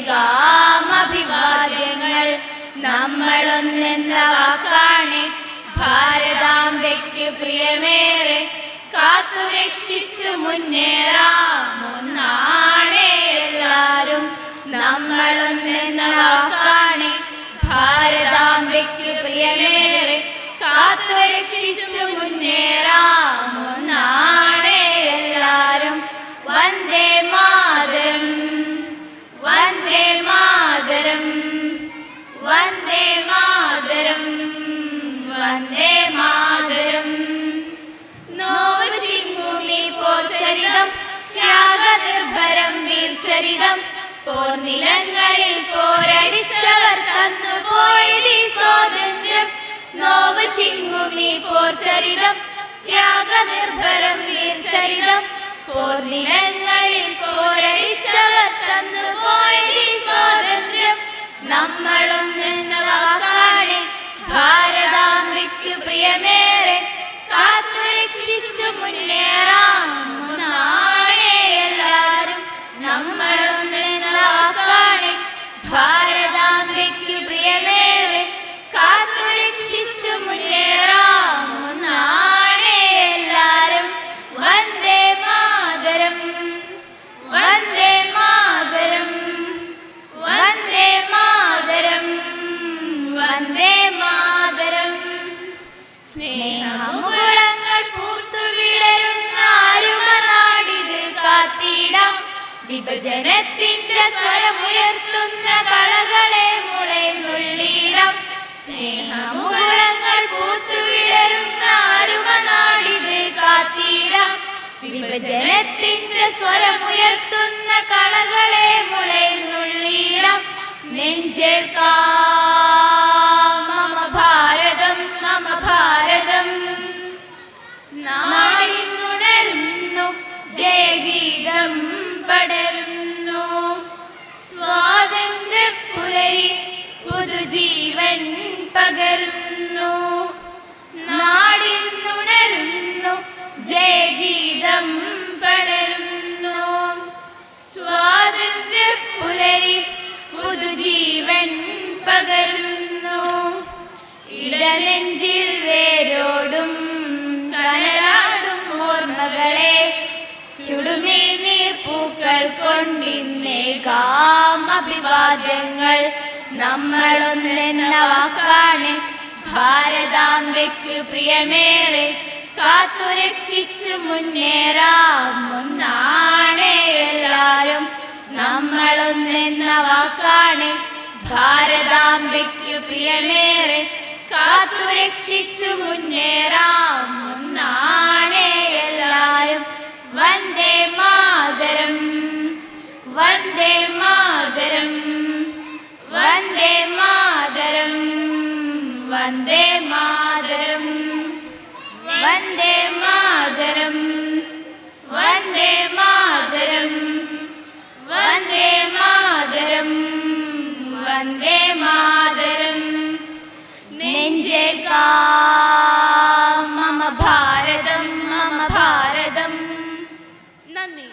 നെഞ്ചേൽക്കാം അഭിവാദ്യങ്ങൾ. നമ്മളൊന്നെന്ന വാക്കാണ് ഭാരതാംബയ്ക്ക് പ്രിയമേറെ, കാത്തുരക്ഷിച്ചു മുന്നേറാം ഒന്നാണ് എല്ലാരും. നമ്മളൊന്നെന്ന വാക്കാണ് ഭാരതാംബയ്ക്ക് പ്രിയമേറെ, കാത്തുരക്ഷിച്ചു മുന്നേറാം ഒന്നാണ് എല്ലാരും. വന്ദേ മാതരം, വന്ദേ മാതരം, വന്ദേ മാതരം, വന്ദേ മാതരം. നോവ് ചിങ്ങുമി പോർചരിതം, ത്യാഗനിർഭരം വീർചരിതം, പോർനിലങ്ങളിൽ പോരടിച്ചവർ തന്നുപോയി സ്വാതന്ത്ര്യം. നോവ് ചിങ്ങുമി പോർചരിതം, ത്യാഗനിർഭരം വീർചരിതം, പോർനിലങ്ങളിൽ പോരടിച്ചവർ തന്നുപോയി സ്വാതന്ത്ര്യം. നമ്മളൊന്നെന്ന വാക്കാണ് ഭാരതാംബയ്ക്ക് പ്രിയമേറെ, കാത്തുരക്ഷിച്ചു മുന്നേറാം ഒന്നാണ് എല്ലാരും. നമ്മളൊന്നെന്ന വാക്കാണ് ഭാരതാംബയ്ക്ക് പ്രിയമേറെ, കാത്തുരക്ഷിച്ചു മുന്നേറാം ഒന്നാണ് എല്ലാരും. വന്ദേ മാതരം, വന്ദേ മാതരം, വന്ദേ മാതരം, വന്ദേ മാതരം. സ്നേഹമുകുളങ്ങൾ പൂത്തുവിടരുന്ന അരുമനാടിത് കാത്തിടാം, വിഭജനത്തിന്റെ സ്വരമുയർത്തുന്ന കളകളെ മുളയിലുള്ളിടാം. സ്നേഹമുകുളങ്ങൾ പൂത്തുവിടരുന്ന അരുമനാടിത് കാത്തിടാം, വിഭജനത്തിന്റെ സ്വരമുയർത്തുന്ന കളകളെ മുളയിലുള്ളിടാം. നെഞ്ചേൽക്കാം മമ ഭാരതം, മമ ഭാരതം. നാടിനുണരുന്നു ജയഗീതം പടരുന്നു, സ്വാതന്ത്ര്യ പുലരി പുതുജീവൻ പകരുന്നു. നാടിനുണരുന്നു ജയഗീതം പടരുന്നു, സ്വാതന്ത്ര്യ പുലരി പുതുജീവൻ പകരുന്നു. ഇടനെഞ്ചിൽ വേരോടും കനലാടും ഓർമ്മകളെ, ചുടുമീ നീർപ്പൂക്കൾ കൊണ്ടിന്നേകാം അഭിവാദ്യങ്ങൾ. നമ്മളൊന്നെന്ന വാക്കാണ് ഭാരതാംബയ്ക്ക് പ്രിയമേറെ, കാത്തുരക്ഷിച്ചു മുന്നേറാം ഒന്നാണ് എല്ലാരും. നമ്മളൊന്നെന്ന വാക്കാണ് ഭാരതാംബയ്ക്ക് പ്രിയമേറെ, കാത്തുരക്ഷിച്ചു മുന്നേറാം ഒന്നാണ് എല്ലാരും. വന്ദേ മാതരം, വന്ദേ മാതരം, വന്ദേ മാതരം, വന്ദേ മാതരം, വന്ദേ മാതരം, വന്ദേ മാതരം, വന്ദേ മാതരം, വന്ദേ മാതരം. നെഞ്ചേൽക്കാം മമ ഭാരതം, മമ ഭാരതം. നന്ദി.